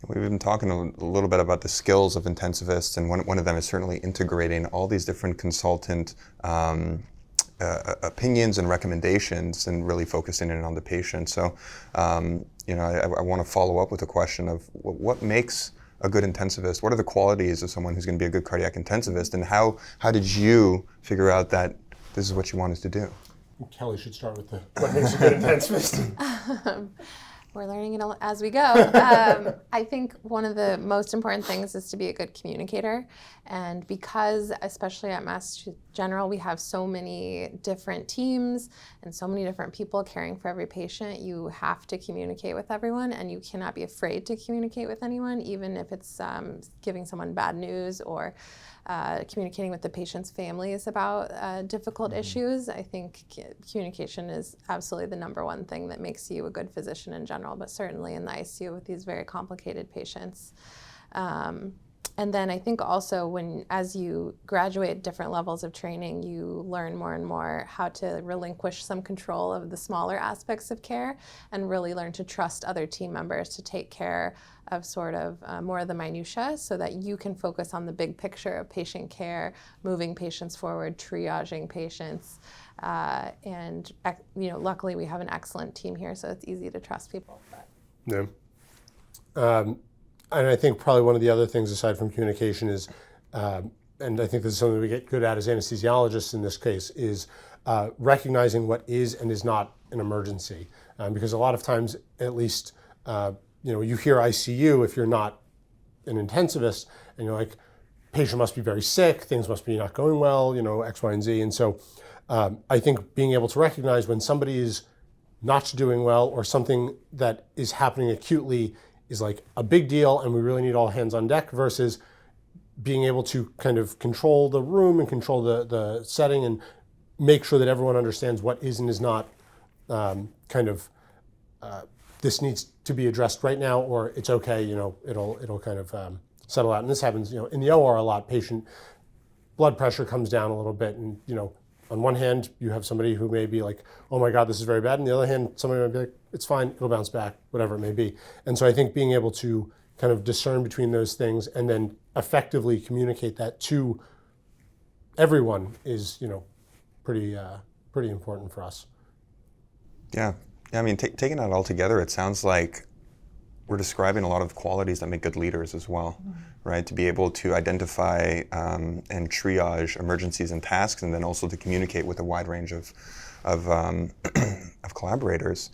We've been talking a little bit about the skills of intensivists, and one of them is certainly integrating all these different consultant opinions and recommendations and really focusing in on the patient. So, I want to follow up with a question of what makes a good intensivist? What are the qualities of someone who's going to be a good cardiac intensivist, and how did you figure out that this is what you wanted to do? Kelly should start with what makes a good intensivist. We're learning it as we go. I think one of the most important things is to be a good communicator. And because, especially at Mass General, we have so many different teams and so many different people caring for every patient, you have to communicate with everyone, and you cannot be afraid to communicate with anyone, even if it's giving someone bad news or communicating with the patient's families about difficult issues. I think communication is absolutely the number one thing that makes you a good physician in general, but certainly in the ICU with these very complicated patients. And then I think also as you graduate different levels of training, you learn more and more how to relinquish some control of the smaller aspects of care and really learn to trust other team members to take care of sort of more of the minutia, so that you can focus on the big picture of patient care, moving patients forward, triaging patients. And luckily we have an excellent team here, so it's easy to trust people. Yeah. And I think probably one of the other things aside from communication is, and I think this is something we get good at as anesthesiologists in this case, is recognizing what is and is not an emergency. Because a lot of times, at least, you hear ICU if you're not an intensivist, and you're like, patient must be very sick, things must be not going well, X, Y, and Z. And so I think being able to recognize when somebody is not doing well or something that is happening acutely is like a big deal and we really need all hands on deck, versus being able to kind of control the room and control the setting and make sure that everyone understands what is and is not this needs to be addressed right now, or it's okay, it'll kind of settle out. And this happens, in the OR a lot. Patient blood pressure comes down a little bit, and on one hand, you have somebody who may be like, oh my God, this is very bad. On the other hand, somebody might be like, it's fine, it'll bounce back, whatever it may be. And so I think being able to kind of discern between those things and then effectively communicate that to everyone is, pretty important for us. Yeah. I mean, taking that all together, it sounds like we're describing a lot of qualities that make good leaders as well, right? To be able to identify and triage emergencies and tasks, and then also to communicate with a wide range of collaborators.